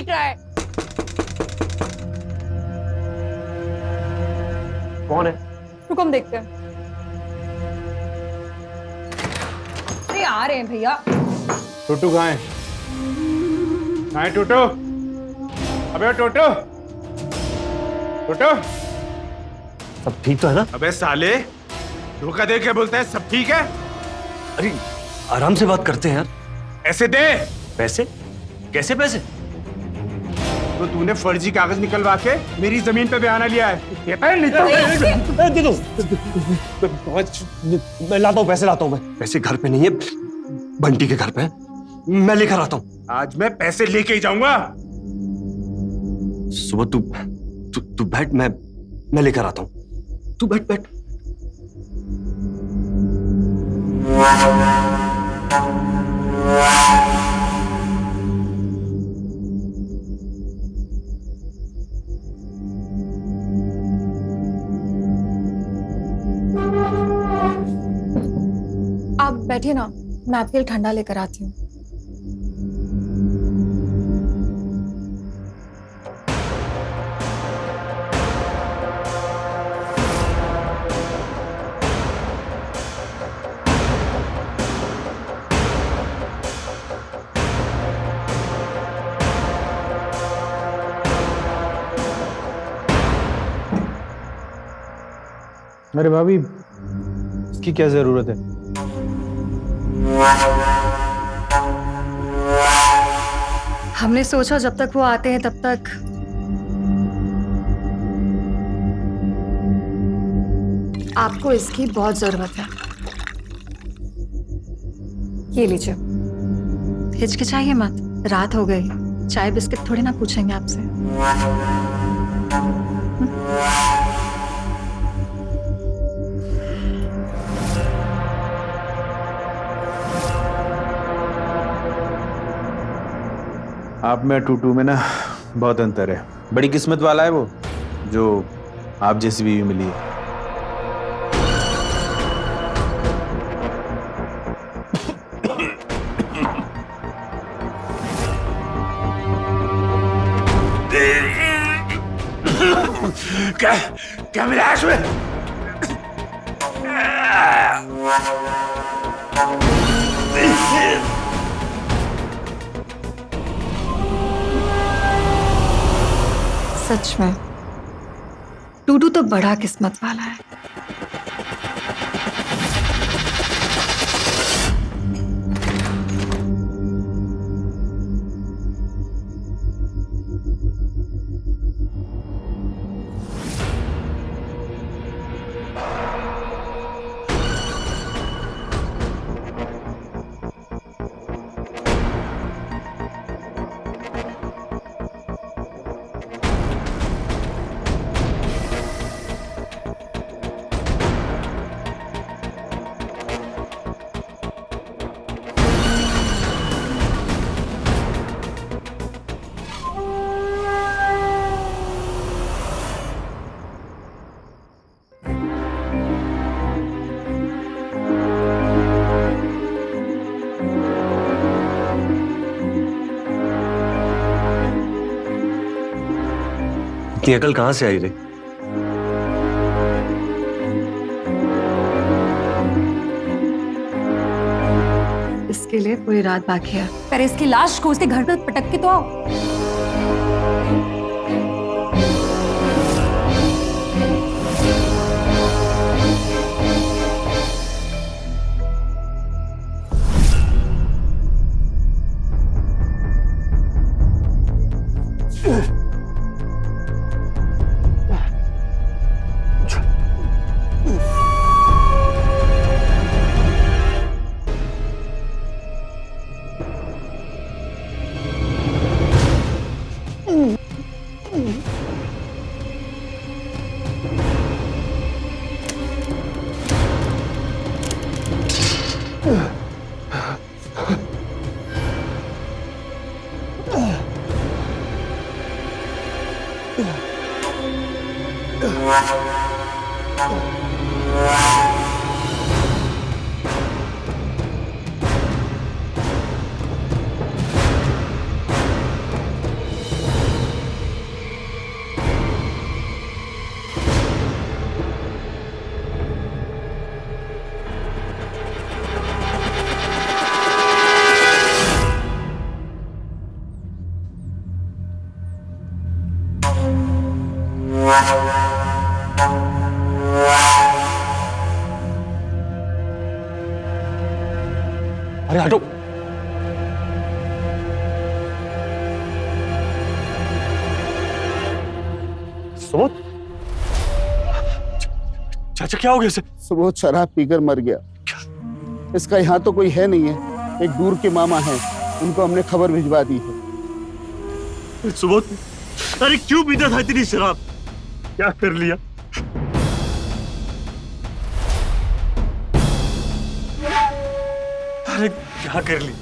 पीट रहा है। कौन है? रुको हम देखते हैं। अरे आ रहे हैं भैया। टोटू कहाँ है? कहाँ है टोटू? अबे टोटू, टोटू, सब ठीक तो है ना? अबे साले, धोखा दे के बोलते हैं सब ठीक है? अरे आराम से बात करते हैं यार। ऐसे दे। पैसे? कैसे पैसे? तो तूने फर्जी कागज निकलवा के मेरी जमीन पे बयाना लिया है, कहता है नहीं तो दे दो। मैं लाता हूँ, पैसे लाता हूँ। मैं पैसे घर पे नहीं है, बंटी के घर पे है। मैं लेकर आता हूँ। आज मैं पैसे लेके ही जाऊंगा। सुबह तू बैठ, मैं लेकर आता हूँ। तू बैठ बैठ। आप बैठिए ना, मैं आपके लिए ठंडा लेकर आती हूँ। अरे भाभी, इसकी क्या जरूरत है? हमने सोचा जब तक वो आते हैं तब तक आपको इसकी बहुत जरूरत है। ये लीजिए। हिचकिचाइए मत, रात हो गई, चाय बिस्किट थोड़ी ना पूछेंगे आपसे। आप में टूटू में ना बहुत अंतर है। बड़ी किस्मत वाला है वो जो आप जैसी बीवी मिली है। क्या क्या मेरे आंख में? सच में टूटू तो बड़ा किस्मत वाला है। इतनी अकल कहाँ से आई रे? इसके लिए पूरी रात बाकी है। पर इसकी लाश को उसके घर पर पटक के तो आओ। अरे हटो। सुबोध, चाचा क्या हो गया इसे? सुबोध शराब पीकर मर गया। इसका यहाँ तो कोई है नहीं है, एक दूर के मामा हैं, उनको हमने खबर भिजवा दी है। सुबोध, अरे क्यों पीता था इतनी शराब? क्या कर लिया? अरे क्या कर लिया?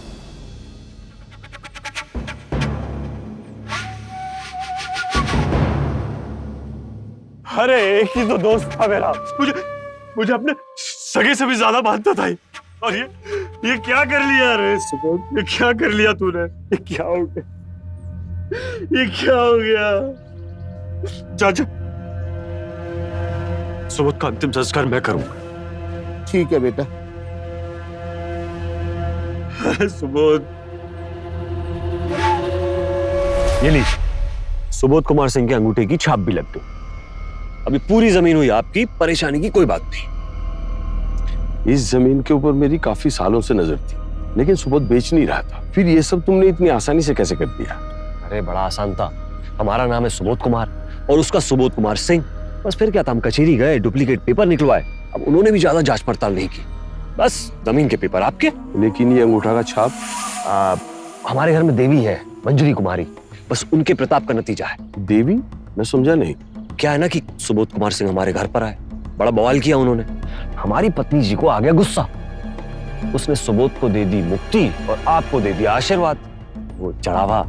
अरे एक ही तो दोस्त था मेरा, मुझे अपने सगे से भी ज्यादा मानता था। और ये क्या कर लिया? अरे सुबोध, ये क्या कर लिया तूने? ये क्या हो गया? ये क्या हो गया? चाचा, सुबोध का अंतिम संस्कार मैं करूंगा। ठीक है बेटा। सुबोध, ये ली, सुबोध कुमार सिंह के अंगूठे की छाप भी लग गई। अभी पूरी जमीन हुई आपकी, परेशानी की कोई बात नहीं। इस जमीन के ऊपर मेरी काफी सालों से नजर थी, लेकिन सुबोध बेच नहीं रहा था। फिर ये सब तुमने इतनी आसानी से कैसे कर दिया? अरे बड़ा आसान था। हमारा नाम है सुबोध कुमार और उसका सुबोध कुमार सिंह। बस फिर क्या था, हम कचहरी गए, डुप्लीकेट पेपर निकलवाए। अब उन्होंने भी ज्यादा जांच पड़ताल नहीं की, बस जमीन के पेपर आपके। लेकिन ये अंगूठा का छाप? हमारे घर में देवी है, मंजरी कुमारी, बस उनके प्रताप का नतीजा है। देवी? मैं समझा नहीं। क्या है ना कि सुबोध कुमार सिंह हमारे घर पर आए, बड़ा बवाल किया उन्होंने। हमारी पत्नी जी को आ गया गुस्सा, उसने सुबोध को दे दी मुक्ति और आपको दे दिया आशीर्वाद। वो चढ़ावा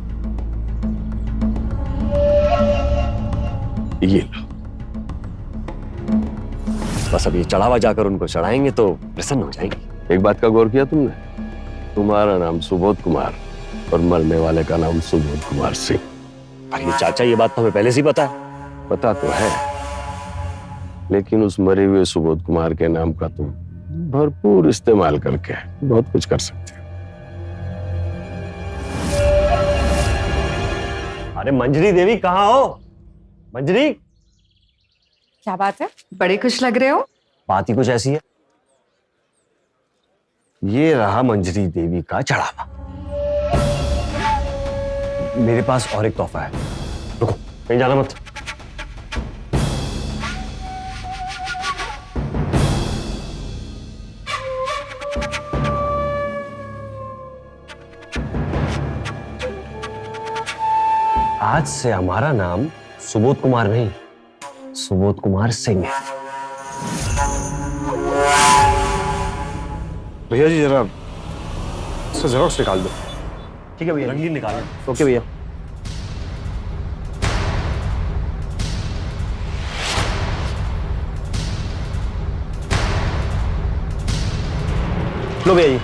ये लो। बस अब ये चढ़ावा जाकर उनको चढ़ाएंगे तो प्रसन्न हो जाएंगे। एक बात का गौर किया तुमने? तुम्हारा नाम सुबोध कुमार और मरने वाले का नाम सुबोध कुमार सिंह। अरे चाचा, ये बात तो हमें पहले से ही पता है। पता तो है, लेकिन उस मरे हुए सुबोध कुमार के नाम का तुम भरपूर इस्तेमाल करके बहुत कुछ कर सकते हो। अरे मंजरी देवी, कहाँ हो? मंजरी, क्या बात है, बड़े खुश लग रहे हो। बात ही कुछ ऐसी है। ये रहा मंजरी देवी का चढ़ावा। मेरे पास और एक तोहफा है। रुको, कहीं जाना मत। आज से हमारा नाम सुबोध कुमार नहीं, सुबोध कुमार सिंह है। भैया जी जरा इसका जेरॉक्स निकाल दो। ठीक है भैया, रंगीन निकालो। ओके भैया। लो भैया जी।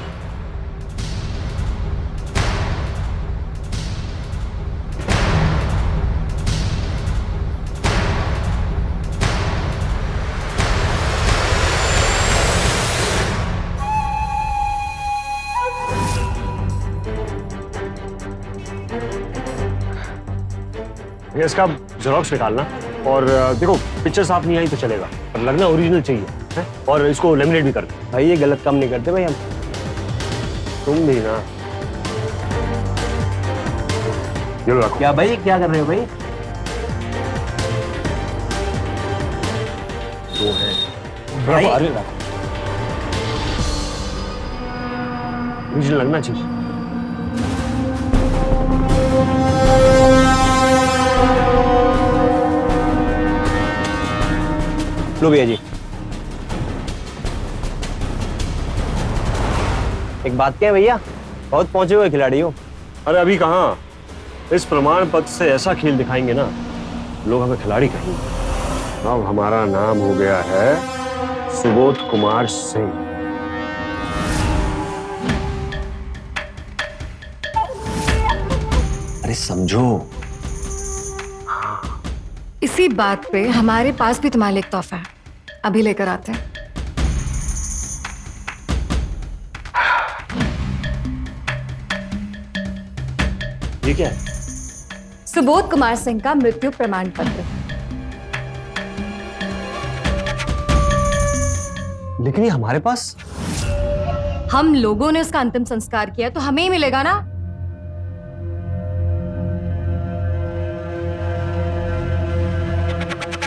भैया इसका जेरॉक्स निकालना और देखो पिक्चर साफ नहीं आई तो चलेगा, पर लगना ओरिजिनल चाहिए है? और इसको लेमिनेट भी कर दो। भाई ये गलत काम नहीं करते भाई हम। तुम भी ना। ये लो रखो। क्या भाई, क्या कर रहे हो भाई? दो है। रखो, अरे ओरिजिनल लगना चाहिए। लो भैया जी। एक बात क्या है भैया, बहुत पहुंचे हुए खिलाड़ी हो। अरे अभी कहाँ, इस प्रमाण पत्र से ऐसा खेल दिखाएंगे ना, लोग हमें खिलाड़ी कहेंगे। अब हमारा नाम हो गया है सुबोध कुमार सिंह। अरे समझो। इसी बात पे हमारे पास भी तुम्हारे लिए एक तोहफा है, अभी लेकर आते हैं। ये क्या है? सुबोध कुमार सिंह का मृत्यु प्रमाण पत्र। लेकिन ये हमारे पास हम लोगों ने उसका अंतिम संस्कार किया तो हमें ही मिलेगा ना।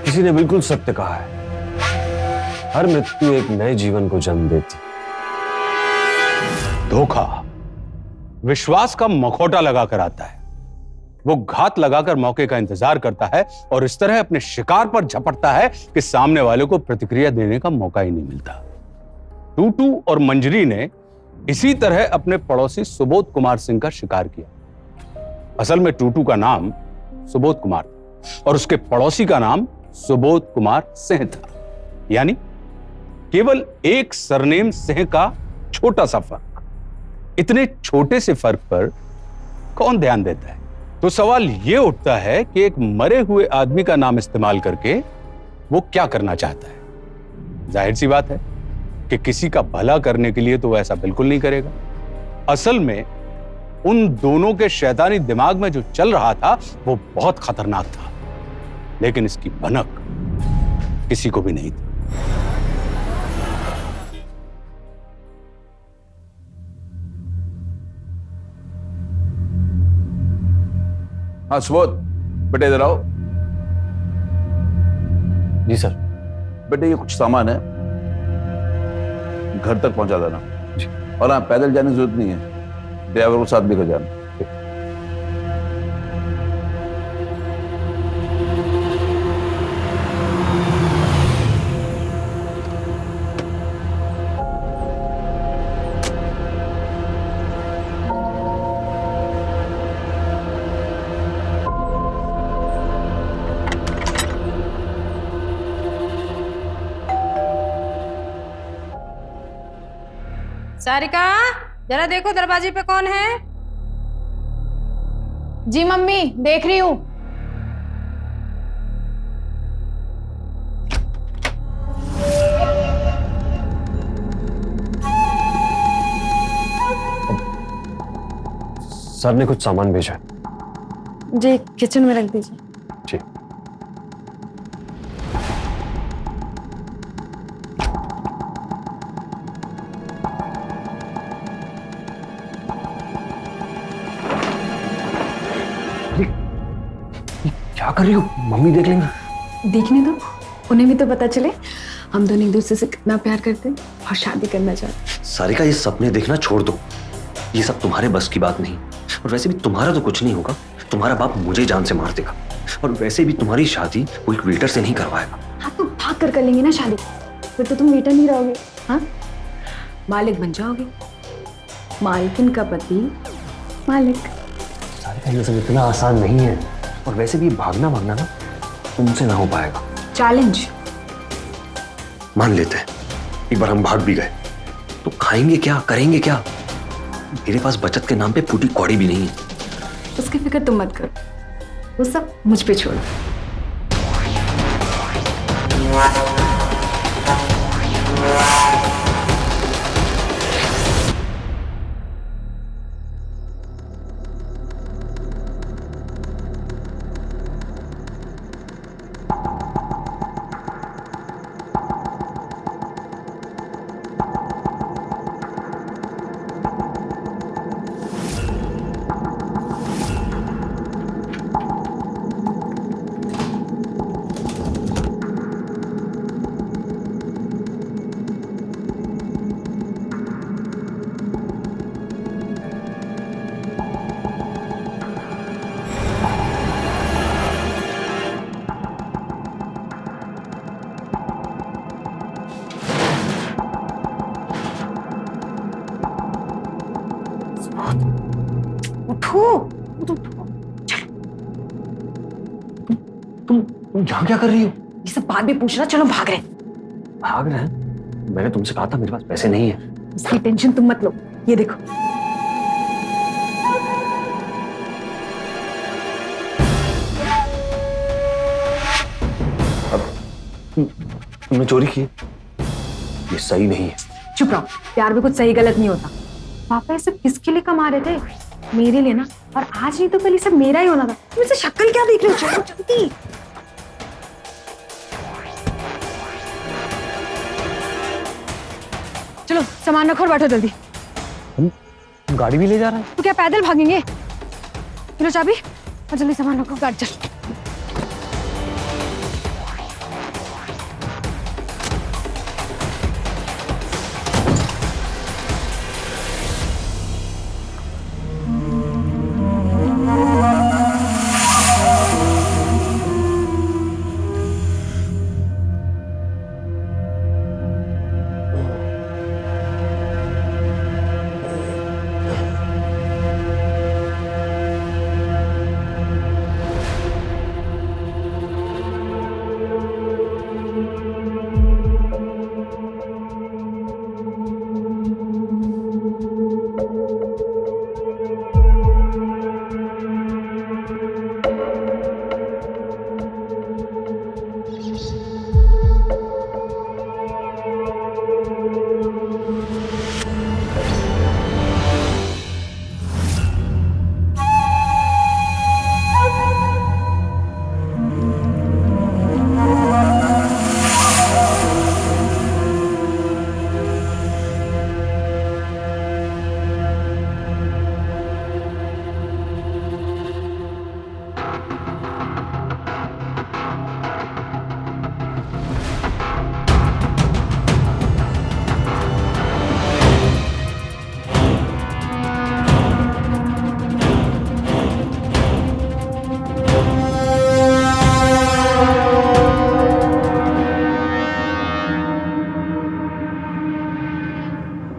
किसी ने बिल्कुल सत्य कहा है, हर मृत्यु एक नए जीवन को जन्म देती। धोखा विश्वास का मखौटा लगाकर आता है। वो घात लगाकर मौके का इंतजार करता है और इस तरह अपने शिकार पर झपटता है कि सामने वाले को प्रतिक्रिया देने का मौका ही नहीं मिलता। टूटू और मंजरी ने इसी तरह अपने पड़ोसी सुबोध कुमार सिंह का शिकार किया। असल में टूटू का नाम सुबोध कुमार था और उसके पड़ोसी का नाम सुबोध कुमार सिंह था, यानी केवल एक सरनेम सिंह का छोटा सा फर्क। इतने छोटे से फर्क पर कौन ध्यान देता है? तो सवाल यह उठता है कि एक मरे हुए आदमी का नाम इस्तेमाल करके वो क्या करना चाहता है। जाहिर सी बात है कि किसी का भला करने के लिए तो वो ऐसा बिल्कुल नहीं करेगा। असल में उन दोनों के शैतानी दिमाग में जो चल रहा था वो बहुत खतरनाक था, लेकिन इसकी भनक किसी को भी नहीं थी। हाँ सुबोध, बेटे इधर आओ। जी सर। बेटे ये कुछ सामान है, घर तक पहुंचा देना। जी। और हाँ, पैदल जाने की जरूरत नहीं है, ड्राइवर को साथ लेकर जाना। सारिका, जरा देखो दरवाजे पे कौन है। जी मम्मी, देख रही हूँ। सर ने कुछ सामान भेजा है। जी किचन में रख दीजिए। जी। क्या कर रही हो? मम्मी देख लेंगी। देखने दो, उन्हें भी तो पता चले हम दोनों एक दूसरे से कितना प्यार करते हैं और शादी करना चाहते हैं। सारिका, ये सपने देखना छोड़ दो, ये सब तुम्हारे बस की बात नहीं। और वैसे भी तुम्हारा तो कुछ नहीं होगा, तुम्हारा बाप मुझे जान से मार देगा। और वैसे भी तुम्हारी शादी वो एक वेटर से नहीं करवाएगा। हाँ तो भाग कर लेंगे ना शादी, फिर तो तुम वेटर नहीं रहोगे। हाँ, मालिक बन जाओगे, मालकिन का पति मालिक। सारिका, ये सब इतना आसान नहीं है। और वैसे भी भागना ना तुमसे ना हो पाएगा। चैलेंज मान लेते हैं एक बार हम भाग भी गए तो खाएंगे क्या, करेंगे क्या? मेरे पास बचत के नाम पे फूटी कौड़ी भी नहीं है। उसकी फिक्र तुम मत करो, वो सब मुझ पे छोड़ो। उठो, तुम यहाँ क्या कर रही हो? ये सब बाद में पूछना, चलो भाग रहे। भाग रहे हैं? मैंने तुमसे कहा था मेरे पास पैसे नहीं है। इसकी टेंशन तुम मत लो, ये देखो। तुमने चोरी की, ये सही नहीं है। चुप रहो, प्यार में कुछ सही गलत नहीं होता। पापा ये सब किसके लिए कमा रहे थे? मेरे लिए ना, और आज नहीं तो कल ये सब मेरा ही होना था। तुम इसे शक्ल क्या देख रहे हो? चलो जल्दी। चलो सामान रखो और बैठो जल्दी। हम गाड़ी भी ले जा रहे हैं? तो क्या पैदल भागेंगे? लो चाबी और जल्दी सामान रखो, गाड़ी चल।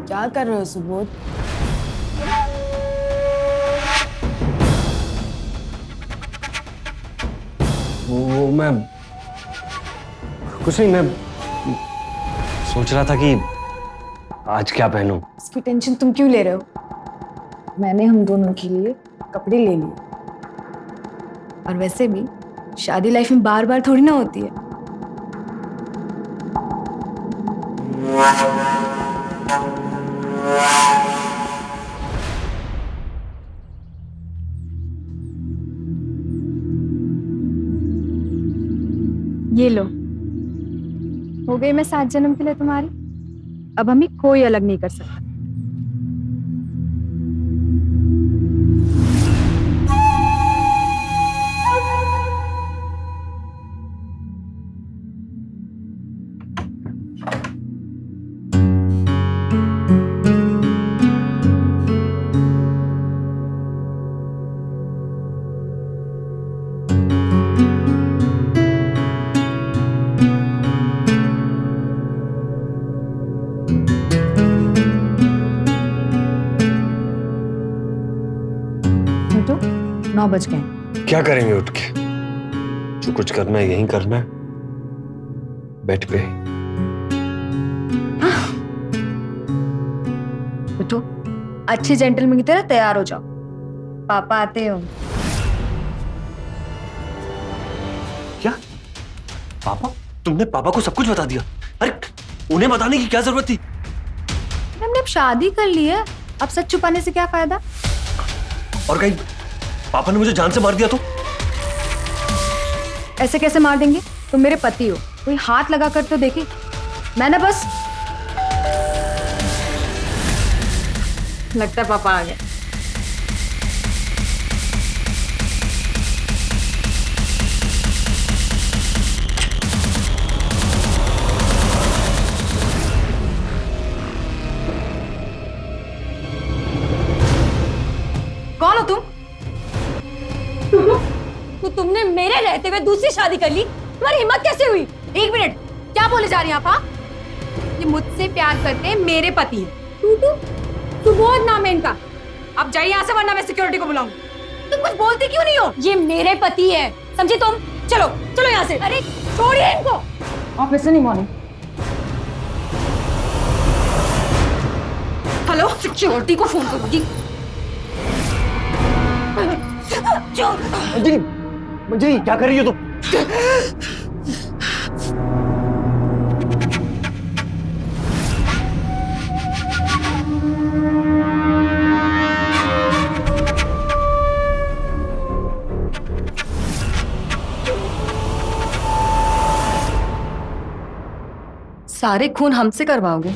क्या कर रहे हो सुबोध? वो मैं कुछ नहीं, मैं सोच रहा था कि आज क्या पहनूं। इसकी टेंशन तुम क्यों ले रहे हो? मैंने हम दोनों के लिए कपड़े ले लिए। और वैसे भी शादी लाइफ में बार बार थोड़ी ना होती है। ये लो, हो गई मैं 7 जन्म के लिए तुम्हारी। अब हमें कोई अलग नहीं कर सकता। तो 9 बज गए। क्या करेंगे उठ के? जो कुछ करना है यहीं करना है, बेड पे। उठो, अच्छे जेंटलमैन की तरह तैयार हो जाओ, पापा आते हो। क्या पापा? तुमने पापा को सब कुछ बता दिया? अरे उन्हें बताने की क्या जरूरत थी? हमने अब शादी कर ली है, अब सच छुपाने से क्या फायदा? और कहीं पापा ने मुझे जान से मार दिया तो? ऐसे कैसे मार देंगे? तुम मेरे पति हो, कोई हाथ लगा कर तो देखे। मैं ना बस, लगता है पापा आ गए। कौन हो तुम? तो तुमने मेरे रहते हुए दूसरी शादी कर ली? तुम्हारी हिम्मत कैसे हुई? 1 मिनट, क्या बोले जा रही हैं आप? हाँ? ये मुझसे प्यार करते हैं मेरे पति हैं। सुबोध नाम है इनका। अब जाइए यहाँ से, वरना मैं सिक्योरिटी को बुलाऊंगी। तुम कुछ बोलती क्यों नहीं हो? ये मेरे पति है, समझे तुम? चलो चलो यहाँ से। अरे छोड़िए इनको। ऑफिस से नहीं मॉर्निंग। हेलो, सिक्योरिटी को फोन करूंगी। अंजलि, अंजलि क्या कर रही हो तुम? सारे खून हमसे करवाओगे?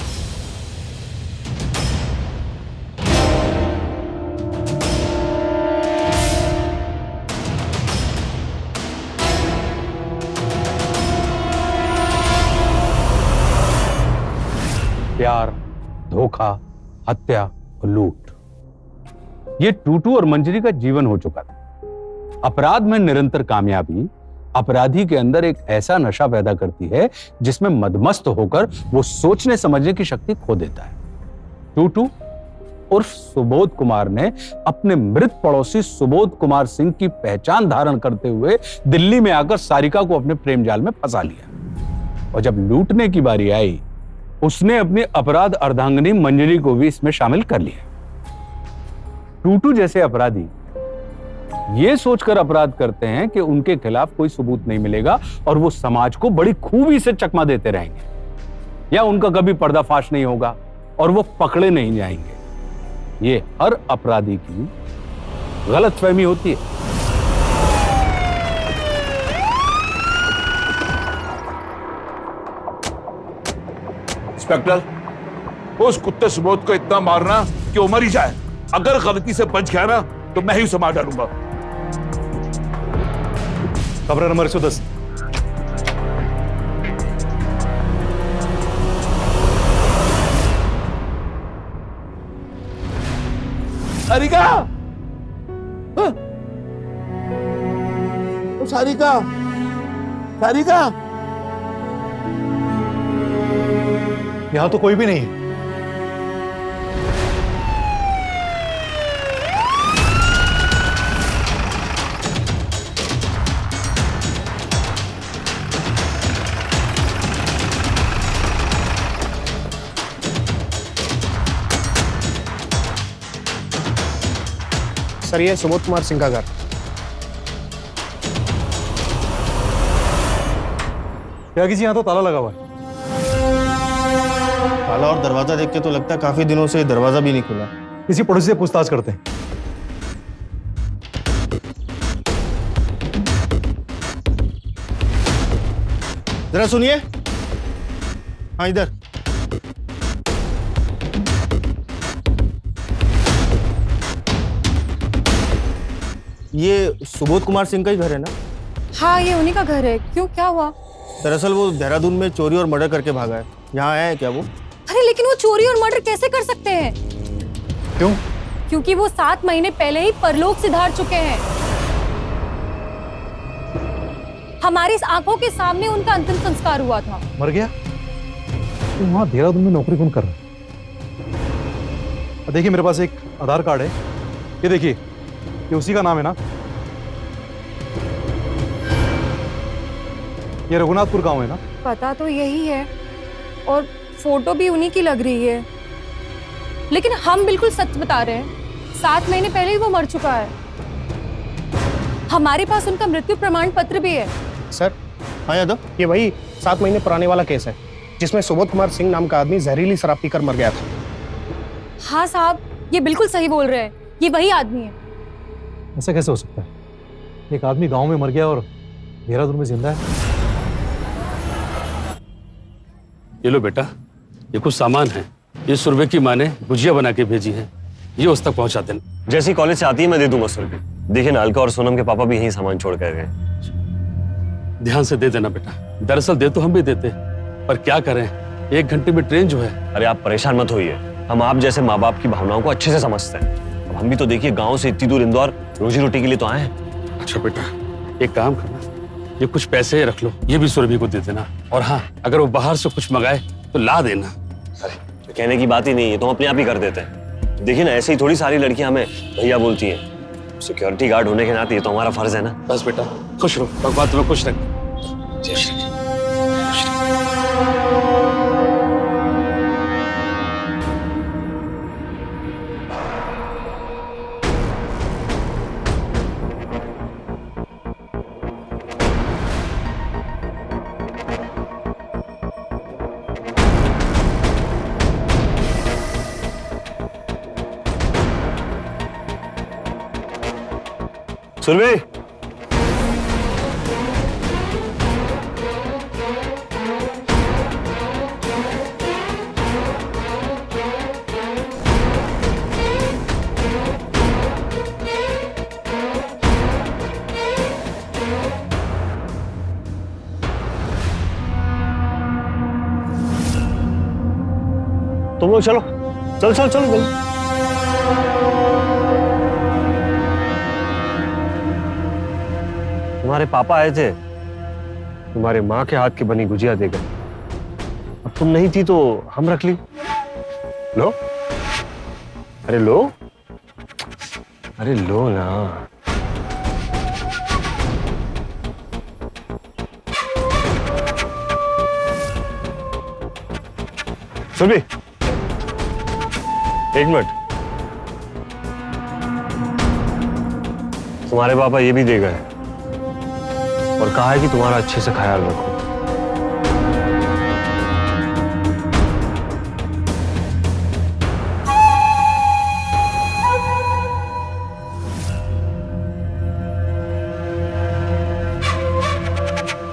धोखा, हत्या और लूट। ये टूटू और मंजरी का जीवन हो चुका था। अपराध में निरंतर कामयाबी अपराधी के अंदर एक ऐसा नशा पैदा करती है जिसमें मदमस्त होकर वो सोचने समझने की शक्ति खो देता है। टूटू उर्फ सुबोध कुमार ने अपने मृत पड़ोसी सुबोध कुमार सिंह की पहचान धारण करते हुए दिल्ली में आकर सारिका को अपने प्रेम जाल में फंसा लिया, और जब लूटने की बारी आई उसने अपनी अपराध अर्धांगिनी मंजरी को भी इसमें शामिल कर लिया। टूटू जैसे अपराधी ये सोचकर अपराध करते हैं कि उनके खिलाफ कोई सबूत नहीं मिलेगा और वो समाज को बड़ी खूबी से चकमा देते रहेंगे, या उनका कभी पर्दाफाश नहीं होगा और वो पकड़े नहीं जाएंगे। ये हर अपराधी की गलतफहमी होती है। इंस्पेक्टर, उस कुत्ते सुबोध को इतना मारना कि वो मर ही जाए। अगर गलती से बच गया ना तो मैं ही उसे मार डालूंगा। कमरा नंबर 110। सारिका, सारिका, सारिका, यहां तो कोई भी नहीं है। सर, ये सुबोध कुमार सिंह का घर। त्यागी जी, यहाँ तो ताला लगा हुआ है। ताला और दरवाजा देख के तो लगता है काफी दिनों से दरवाजा भी नहीं खुला। किसी पड़ोसी से पूछताछ करते हैं। जरा सुनिए। हाँ, इधर। ये सुबोध कुमार सिंह का ही घर है ना? हाँ, ये उन्हीं का घर है। क्यों, क्या हुआ? दरअसल वो देहरादून में चोरी और मर्डर करके भागा है। यहाँ आया है क्या वो? अरे लेकिन वो चोरी और मर्डर कैसे कर सकते हैं? क्यों? क्योंकि वो 7 महीने पहले ही परलोक सिधार चुके हैं। हमारी आंखों के सामने उनका अंतिम संस्कार हुआ था। मर गया? तो वहां देहरादून में नौकरी कौन कर रहा है? देखिए, मेरे पास एक आधार कार्ड है। ये देखिए, ये उसी का नाम है ना? ये रघुनाथपुर गांव है ना? पता तो यही है और फोटो भी उन्हीं की लग रही है, लेकिन हम बिल्कुल सच बता रहे हैं। 7 महीने पहले ही वो मर चुका है। हमारे पास उनका मृत्यु प्रमाण पत्र भी है। सर, हाँ यादव, ये वही 7 महीने पुराने वाला केस है जिसमें सुबोध कुमार सिंह नाम का आदमी जहरीली शराब पीकर मर गया था। हाँ साहब, ये बिल्कुल सही बोल रहे हैं। ये वही आदमी है। ऐसा कैसे हो सकता है? एक आदमी गांव में मर गया और देहरादून में जिंदा है। ये लो बेटा, ये कुछ सामान है। ये सुरभि की माँ ने गुजिया बना के भेजी है, ये उस तक पहुंचा देना। जैसी कॉलेज से आती है मैं दे दूंगा ₹100। देखिए ना, अलका और सोनम के पापा भी यही सामान छोड़ कर गए। ध्यान से दे देना बेटा। दरअसल दे तो हम भी देते, पर क्या करें, 1 घंटे में ट्रेन जो है। अरे आप परेशान मत होइए, हम आप जैसे माँ बाप की भावनाओं को अच्छे से समझते हैं। अब हम भी तो देखिए गांव से इतनी दूर इंदौर रोजी रोटी के लिए तो आए हैं। अच्छा बेटा, एक काम करना, ये कुछ पैसे रख लो, ये भी सुरभि को दे देना। और हाँ, अगर वो बाहर से कुछ मंगाए तो ला देना। अरे तो कहने की बात ही नहीं है, तो हम अपने आप ही कर देते हैं। देखिए ना, ऐसे ही थोड़ी सारी लड़कियां हमें भैया बोलती हैं। सिक्योरिटी गार्ड होने के नाते ये तो हमारा फर्ज है ना। बस बेटा, खुश रहो, भगवान तुम्हें खुश रखे। जय श्री कृष्ण। सुरभि, तुम लोग चलो। चल चल चल चल। तुम्हारे पापा आए थे, तुम्हारे माँ के हाथ की बनी गुजिया देकर। अब तुम नहीं थी तो हम रख ली। लो, अरे लो, अरे लो ना। सुरभि, एक मिनट। तुम्हारे पापा ये भी दे गए और कहा है कि तुम्हारा अच्छे से ख्याल रखो।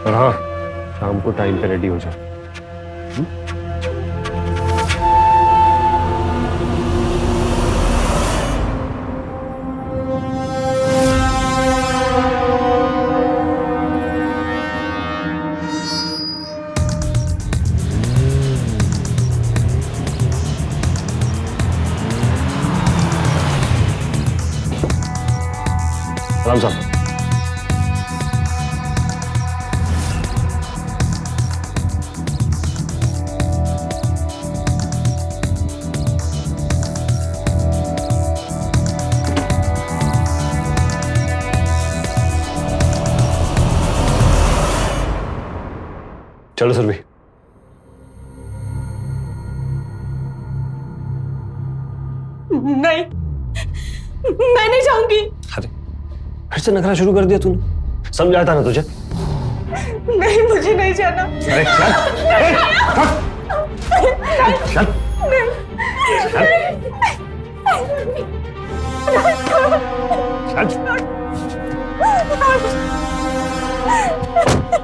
और हाँ, शाम को टाइम पे रेडी हो जाओ। राम साहब, चलो सुरभि। नहीं, मैं नहीं जाऊंगी। अरे फिर से नखरा शुरू कर दिया तूने। समझाया था ना तुझे। नहीं, मुझे नहीं जाना। अरे चल, चल,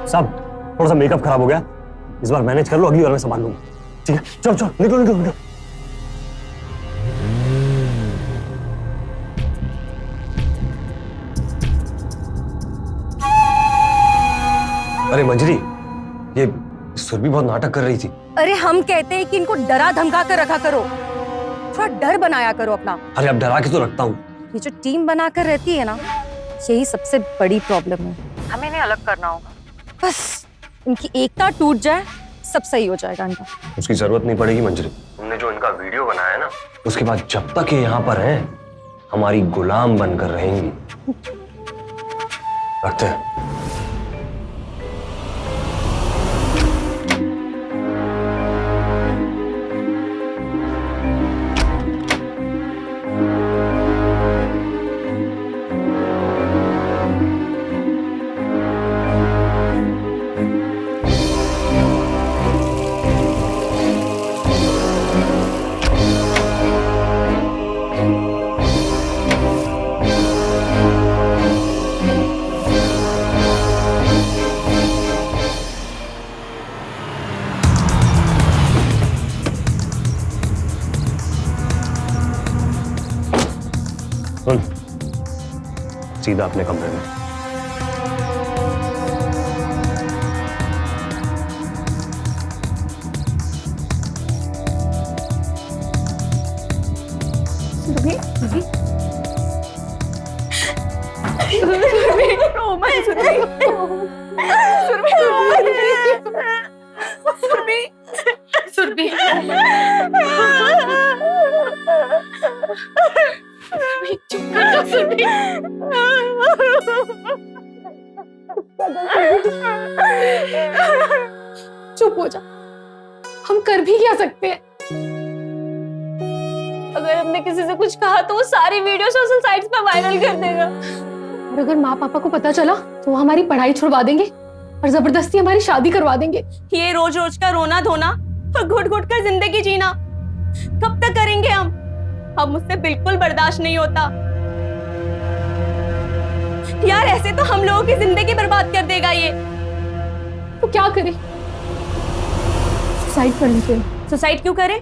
साहब थोड़ा सा मेकअप खराब हो गया, इस बार मैनेज कर लो, अगली बार मैं संभाल लूंगा। ठीक है, चलो चलो, निकलो निकलो निकलो। अरे मंजरी, ये सुरभि बहुत नाटक कर रही थी। अरे हम कहते हैं कि इनको डरा धमका कर रखा करो, थोड़ा डर बनाया करो अपना। अरे अब डरा के तो रखता हूँ। ये जो टीम बनाकर रहती है ना, यही सबसे बड़ी प्रॉब्लम है। हमें इन्हें अलग करना होगा। बस इनकी एकता टूट जाए, सब सही हो जाएगा इनका। उसकी जरूरत नहीं पड़ेगी मंजरी। तुमने जो इनका वीडियो बनाया ना, उसके बाद जब तक ये यहाँ पर हैं, हमारी गुलाम बनकर रहेंगी। रखते हैं। सीधा अपने कमरे में। चुप हो जा, हम कर भी क्या सकते हैं? अगर हमने किसी से कुछ कहा तो वो सारी वीडियो सोशल साइट्स पर वायरल कर देगा। और अगर माँ पापा को पता चला तो वो हमारी पढ़ाई छुड़वा देंगे और जबरदस्ती हमारी शादी करवा देंगे। ये रोज रोज का रोना धोना और घुट घुट कर जिंदगी जीना कब तक करेंगे हम? अब मुझसे बिल्कुल बर्दाश्त नहीं होता यार, ऐसे तो हम लोगों की जिंदगी बर्बाद कर देगा ये। तो क्या करें? सुसाइड कर लेते हैं। सुसाइड क्यों करें?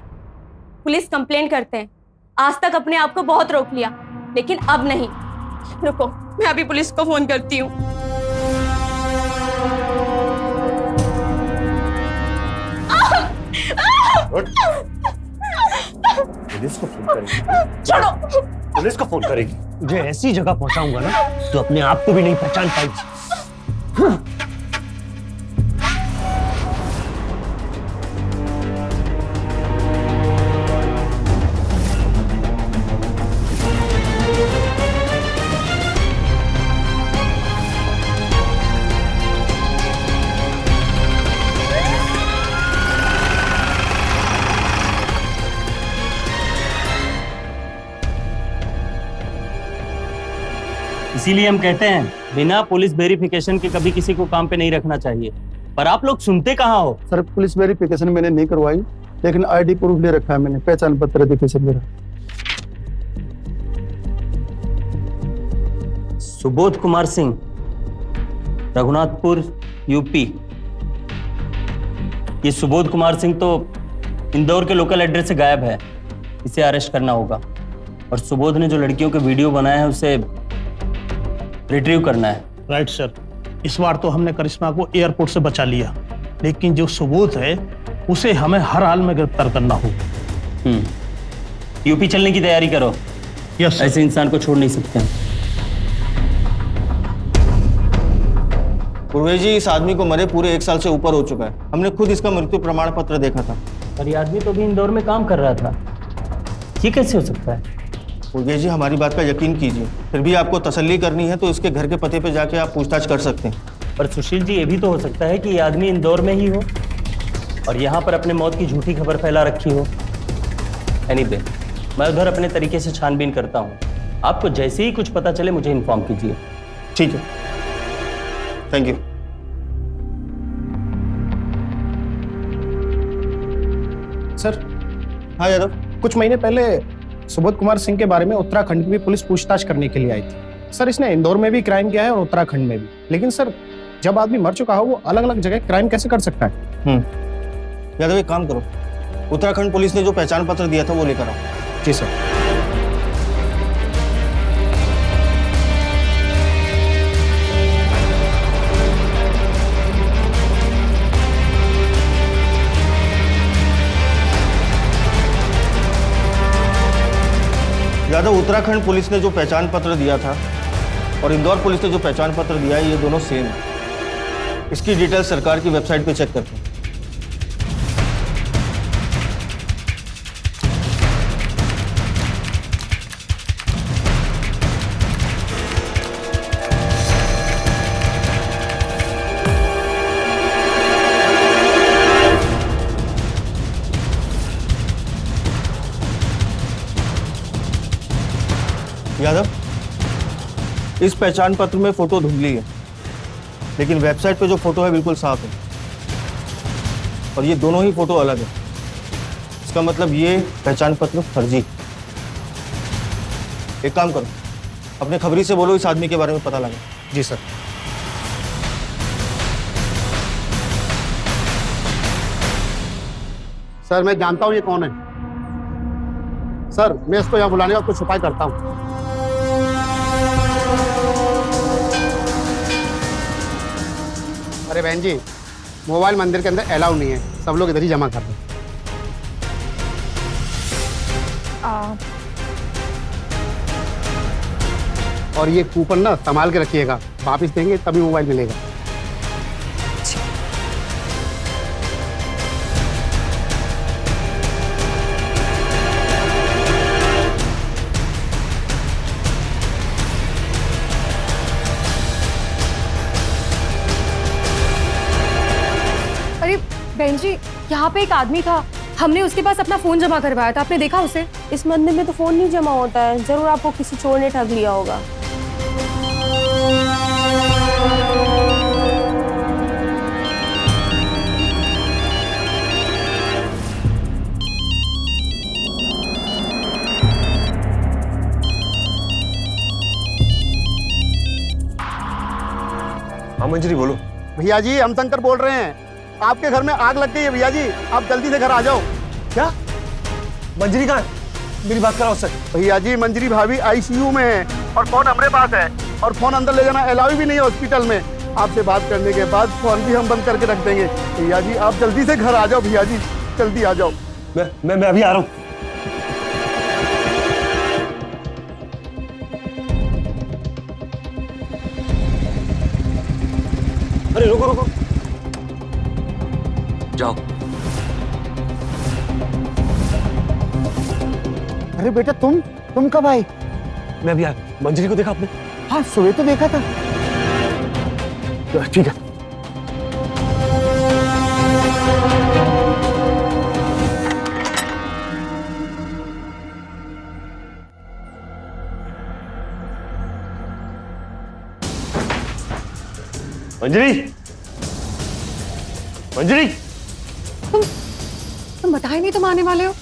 पुलिस कंप्लेंट करते हैं। आज तक अपने आप को बहुत रोक लिया, लेकिन अब नहीं। रुको, मैं अभी पुलिस को फोन करती हूँ। पुलिस को फोन करेगी। छोड़ो। पुलिस को फोन करेगी। मुझे ऐसी जगह पहुंचाऊंगा ना तो अपने आप को भी नहीं पहचान पाएगी। इसीलिए हम कहते हैं बिना पुलिस वेरिफिकेशन के कभी किसी को काम पे नहीं रखना चाहिए। पर आप लोग सुनते कहाँ हो? सर पुलिस वेरिफिकेशन मैंने नहीं करवाई, लेकिन आईडी प्रूफ ले रखा है मैंने, पहचान पत्र दिखे सब मेरा। सुबोध कुमार सिंह, रघुनाथपुर, यूपी। ये सुबोध कुमार सिंह तो इंदौर के लोकल एड्रेस से गायब है, इसे अरेस्ट करना होगा। और सुबोध ने जो लड़कियों के वीडियो बनाए हैं उसे रिट्रीव करना है। राइट सर, इस बार तो हमने करिश्मा को एयरपोर्ट से बचा लिया, लेकिन जो सुबोध है उसे हमें हर हाल में गिरफ्तार करना होगा। यूपी चलने की तैयारी करो। यस, ऐसे इंसान को छोड़ नहीं सकते। पूर्वेश जी, इस आदमी को मरे पूरे 1 साल से ऊपर हो चुका है। हमने खुद इसका मृत्यु प्रमाण पत्र देखा था। पर ये आदमी तो भी इंदौर में काम कर रहा था, ये कैसे हो सकता है? पूर्वेश जी, हमारी बात का यकीन कीजिए, फिर भी आपको तसल्ली करनी है तो इसके घर के पते पे जाके आप पूछताछ कर सकते हैं। पर सुशील जी, ये भी तो हो सकता है कि ये आदमी इंदौर में ही हो और यहाँ पर अपने मौत की झूठी खबर फैला रखी हो। एनीवे, मैं उधर अपने तरीके से छानबीन करता हूँ। आपको जैसे ही कुछ पता चले मुझे इन्फॉर्म कीजिए। ठीक है, थैंक यू। सर। हाँ यादव, कुछ महीने पहले सुबोध कुमार सिंह के बारे में उत्तराखंड की भी पुलिस पूछताछ करने के लिए आई थी। सर, इसने इंदौर में भी क्राइम किया है और उत्तराखंड में भी। लेकिन सर, जब आदमी मर चुका हो वो अलग अलग जगह क्राइम कैसे कर सकता है? यादव, एक काम करो, उत्तराखंड पुलिस ने जो पहचान पत्र दिया था वो लेकर आओ। जी सर। यादव, उत्तराखंड पुलिस ने जो पहचान पत्र दिया था और इंदौर पुलिस ने जो पहचान पत्र दिया है, ये दोनों सेम है। इसकी डिटेल सरकार की वेबसाइट पे चेक करते हैं। यादव, इस पहचान पत्र में फोटो धुंधली है, लेकिन वेबसाइट पे जो फोटो है बिल्कुल साफ है। और ये दोनों ही फोटो अलग है। इसका मतलब ये पहचान पत्र फर्जी। एक काम करो, अपने खबरी से बोलो इस आदमी के बारे में पता लगा। जी सर। सर, मैं जानता हूँ ये कौन है। सर, मैं इसको यहाँ बुलाने का कुछ उपाय करता हूँ। अरे बहन जी, मोबाइल मंदिर के अंदर अलाउ नहीं है, सब लोग इधर ही जमा कर दो। और ये कूपन ना संभाल के रखिएगा, वापिस देंगे तभी मोबाइल मिलेगा। बहन जी, यहाँ पे एक आदमी था, हमने उसके पास अपना फोन जमा करवाया था, आपने देखा उसे? इस मंदिर में तो फोन नहीं जमा होता है, जरूर आपको किसी चोर ने ठग लिया होगा। हाँ मंजरी, बोलो। भैया जी, हम शंकर बोल रहे हैं, आपके घर में आग लग गई है भैया जी, आप जल्दी से घर आ जाओ। क्या? मंजरी कहाँ है? मेरी बात कराओ सर। भैया जी, मंजरी भाभी आईसीयू में है और फोन हमारे पास है, और फोन अंदर ले जाना अलाउ भी नहीं है हॉस्पिटल में। आपसे बात करने के बाद फोन भी हम बंद करके रख देंगे। भैया जी, आप जल्दी से घर आ जाओ। भैया जी, जल्दी आ जाओ। मैं अभी आ रहा हूँ। रुको रुको, जाओ। अरे बेटा तुम कब आए? मैं अभी आया। मंजरी को देखा आपने? हाँ सुबह तो देखा था। ठीक है। मंजरी, मंजरी, तुम बता ही नहीं तुम आने वाले हो।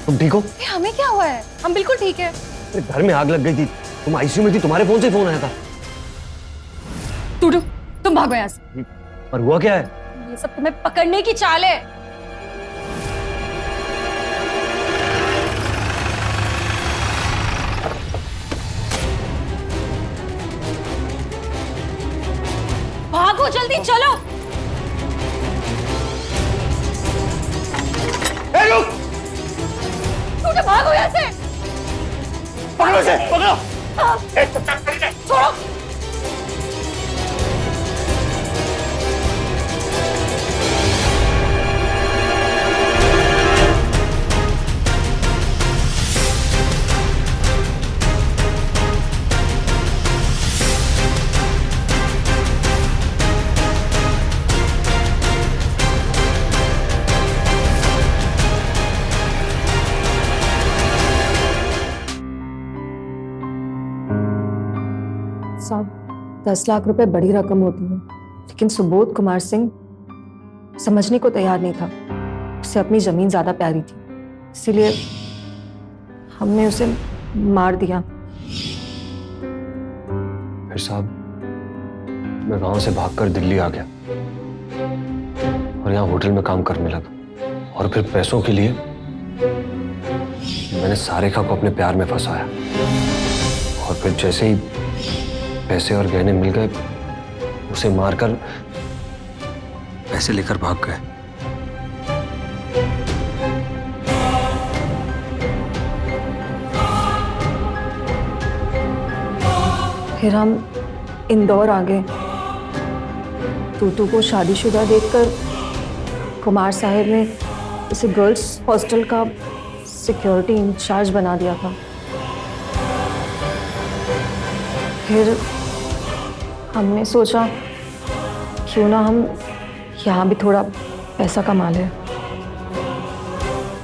तुम ठीक हो? हमें क्या हुआ है? हम बिल्कुल ठीक है। अरे घर में आग लग गई थी, तुम आईसीयू में थी, तुम्हारे फोन से फोन आया था। टूटू तुम भागो यहाँ से। और हुआ क्या है? ये सब तुम्हें पकड़ने की चाल है। भागो जल्दी चलो। टूटू भागो यहाँ से। पकड़ो इसे, पकड़ो। छोड़ो। साहब 10 लाख रुपए बड़ी रकम होती है, लेकिन सुबोध कुमार सिंह समझने को तैयार नहीं था। उसे अपनी जमीन ज्यादा प्यारी थी, इसीलिए हमने उसे मार दिया। फिर साहब मैं गांव से भागकर दिल्ली आ गया और यहाँ होटल में काम करने लगा, और फिर पैसों के लिए मैंने सारिका को अपने प्यार में फंसाया, और फिर जैसे ही पैसे और गहने मिल गए उसे मारकर पैसे लेकर भाग गए। फिर हम इंदौर आ गए। टूटू को शादीशुदा देखकर कुमार साहब ने उसे गर्ल्स हॉस्टल का सिक्योरिटी इंचार्ज बना दिया था। फिर हमने सोचा क्यों ना हम यहाँ भी थोड़ा पैसा कमा लें।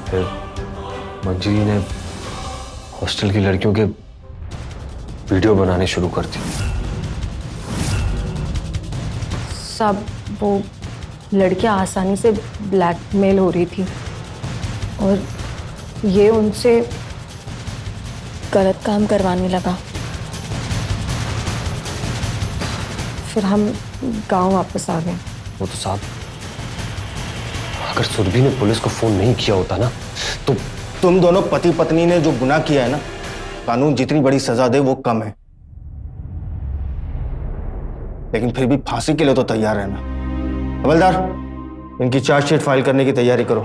फिर मंजरी ने हॉस्टल की लड़कियों के वीडियो बनाने शुरू कर दी। सब वो लड़कियां आसानी से ब्लैकमेल हो रही थी और ये उनसे गलत काम करवाने लगा। फिर हम गांव वापस आ गए। वो तो साहब अगर सुरभि ने पुलिस को फोन नहीं किया होता ना तो तुम दोनों पति पत्नी ने जो गुनाह किया है ना, कानून जितनी बड़ी सजा दे वो कम है, लेकिन फिर भी फांसी के लिए तो तैयार रहना। हवलदार इनकी चार्जशीट फाइल करने की तैयारी करो।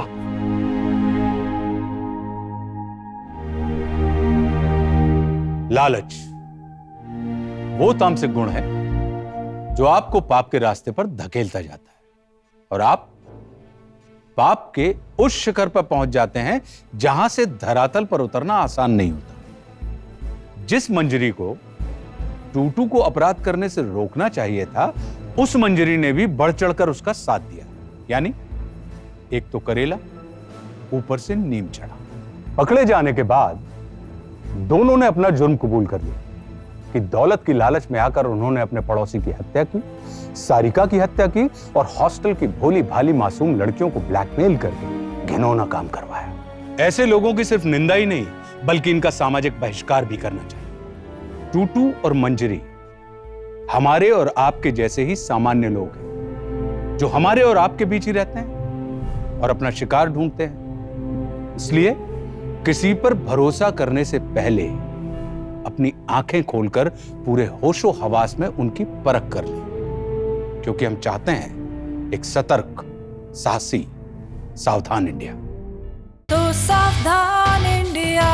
लालच वो तामसिक गुण है जो आपको पाप के रास्ते पर धकेलता जाता है, और आप पाप के उस शिखर पर पहुंच जाते हैं जहां से धरातल पर उतरना आसान नहीं होता। जिस मंजरी को टूटू को अपराध करने से रोकना चाहिए था, उस मंजरी ने भी बढ़ चढ़कर उसका साथ दिया। यानी एक तो करेला, ऊपर से नीम चढ़ा। पकड़े जाने के बाद दोनों ने अपना जुर्म कबूल कर लिया कि दौलत की लालच में आकर उन्होंने अपने पड़ोसी की हत्या की, सारिका की हत्या की और हॉस्टल की भोली भाली मासूम लड़कियों को ब्लैकमेल करके घिनौना काम करवाया। ऐसे लोगों की सिर्फ निंदा ही नहीं बल्कि इनका सामाजिक बहिष्कार भी करना चाहिए। टूटू और मंजरी हमारे और आपके जैसे ही सामान्य लोग हैं जो हमारे और आपके बीच ही रहते हैं और अपना शिकार ढूंढते हैं। इसलिए किसी पर भरोसा करने से पहले अपनी आंखें खोलकर पूरे होशो हवास में उनकी परख कर लें, क्योंकि हम चाहते हैं एक सतर्क, साहसी, सावधान इंडिया। तो सावधान इंडिया।